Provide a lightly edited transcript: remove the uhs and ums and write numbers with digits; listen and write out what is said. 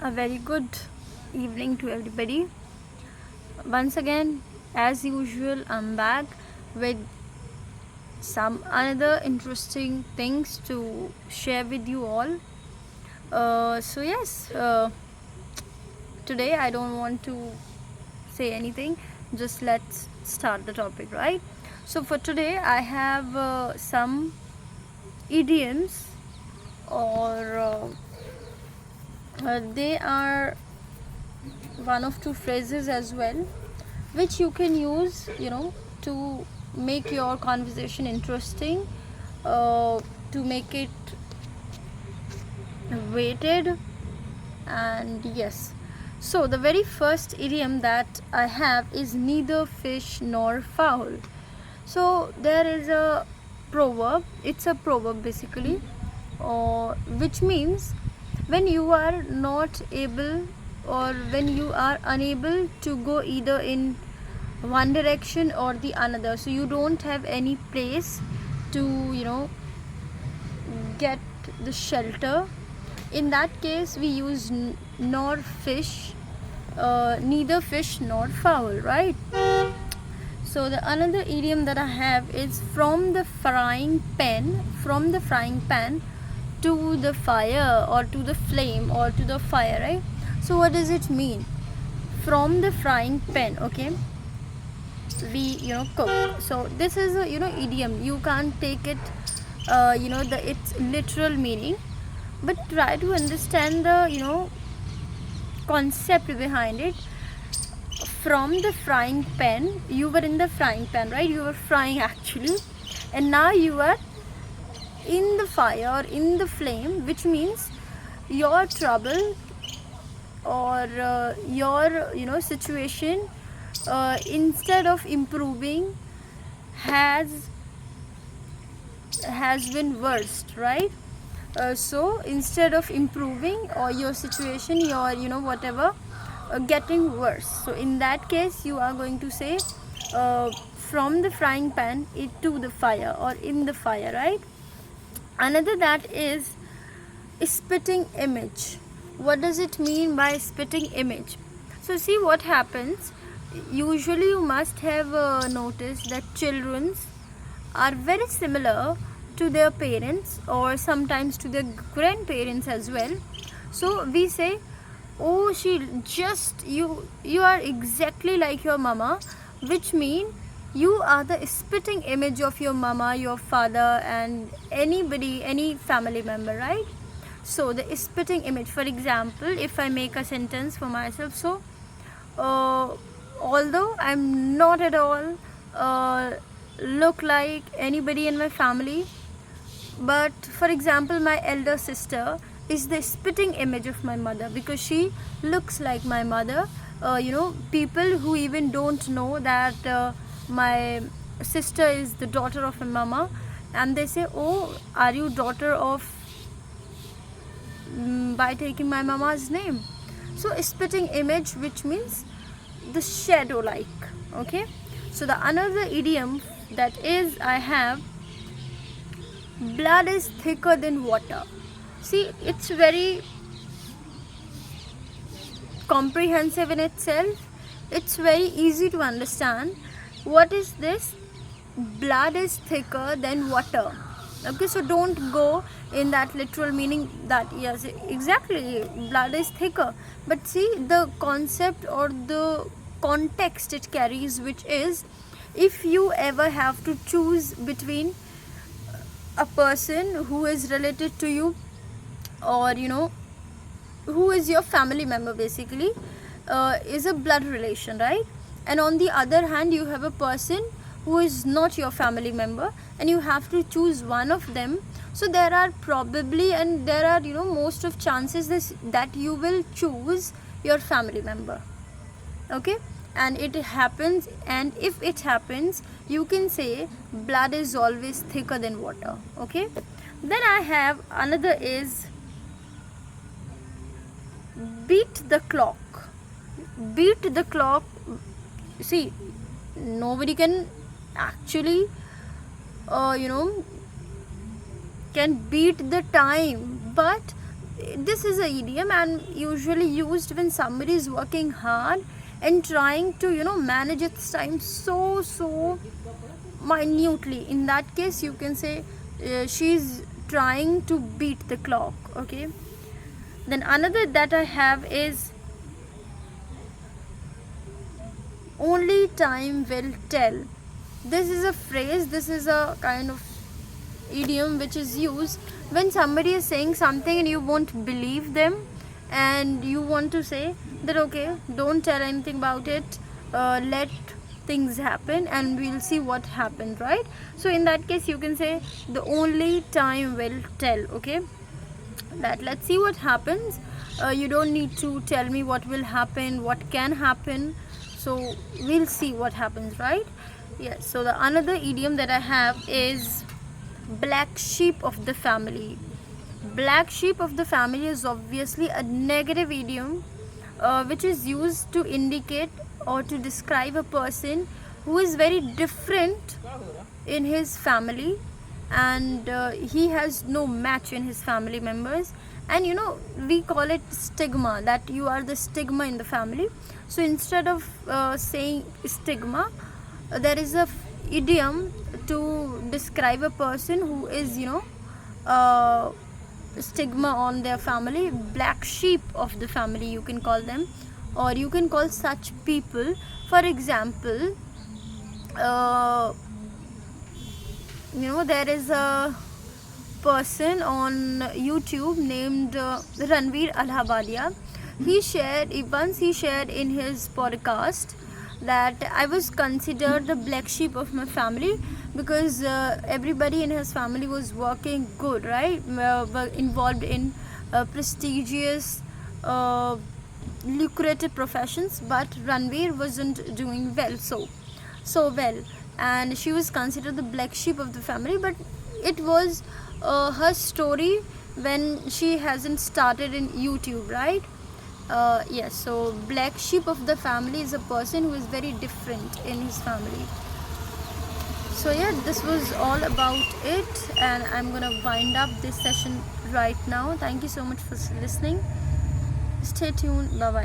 A very good evening to everybody. Once again, as usual, I'm back with some another interesting things to share with you all. Today I don't want to say anything. Just let's start the topic, right? So for today, I have some idioms, or they are one of two phrases as well, which you can use to make your conversation interesting, to make it weighted. And yes, so the very first idiom that I have is neither fish nor fowl. So there is a proverb, it's a proverb basically, or which means when you are not able, or when you are unable to go either in one direction or the another, so you don't have any place to get the shelter. In that case we use nor fish, neither fish nor fowl, right? So the another idiom that I have is from the frying pan to the fire, or to the flame, or to the fire, right? So what does it mean? From the frying pan, okay, we cook. So this is a idiom. You can't take it the its literal meaning, but try to understand the concept behind it. From the frying pan, you were in the frying pan, right? You were frying actually, and now you are in the fire or in the flame, which means your trouble, or your situation, instead of improving, has been worst, right? So instead of improving, or your situation, your whatever, getting worse. So in that case you are going to say from the frying pan to the fire, or in the fire, right? Another that is spitting image. What does it mean by spitting image? So see what happens. Usually you must have noticed that children are very similar to their parents, or sometimes to their grandparents as well. So we say, oh, you are exactly like your mama, which mean you are the spitting image of your mama, your father, and anybody, any family member, right? So the spitting image, for example, if I make a sentence for myself, so although I'm not at all look like anybody in my family, but for example my elder sister is the spitting image of my mother, because she looks like my mother. People who even don't know that my sister is the daughter of a mama, and they say, oh, are you daughter of, by taking my mama's name. So spitting image, which means the shadow like, okay. So the another idiom that is I have, blood is thicker than water. See, it's very comprehensive in itself. It's very easy to understand. What is this? Blood is thicker than water. Okay, so don't go in that literal meaning that yes, exactly, blood is thicker, but see the concept or the context it carries, which is, if you ever have to choose between a person who is related to you, or who is your family member basically, is a blood relation, right? And on the other hand you have a person who is not your family member, and you have to choose one of them. So there are probably, and there are most of chances that you will choose your family member, okay. And it happens, and if it happens, you can say blood is always thicker than water, okay. Then I have another is beat the clock. Beat the clock. See, nobody can actually can beat the time, but this is a idiom and usually used when somebody is working hard and trying to manage its time so minutely. In that case you can say she's trying to beat the clock. Okay, then another that I have is only time will tell. This is a phrase, this is a kind of idiom which is used when somebody is saying something and you won't believe them, and you want to say that okay, don't tell anything about it, let things happen and we'll see what happened, right? So in that case you can say the only time will tell. Okay, that let's see what happens. You don't need to tell me what will happen, what can happen, so we'll see what happens, right? Yes. So the another idiom that I have is black sheep of the family. Black sheep of the family is obviously a negative idiom which is used to indicate or to describe a person who is very different in his family, and he has no match in his family members, and we call it stigma, that you are the stigma in the family. So instead of saying stigma, there is a idiom to describe a person who is stigma on their family, black sheep of the family you can call them, or you can call such people. For example, there is a person on YouTube named Ranveer Allahabadia. Once he shared in his podcast that I was considered the black sheep of my family because everybody in his family was working good, right? Were involved in prestigious, lucrative professions, but Ranveer wasn't doing so well, and she was considered the black sheep of the family. But it was her story when she hasn't started in YouTube, right? Yes, so black sheep of the family is a person who is very different in his family. So yeah, this was all about it, and I'm gonna wind up this session right now. Thank you so much for listening. Stay tuned. Bye bye.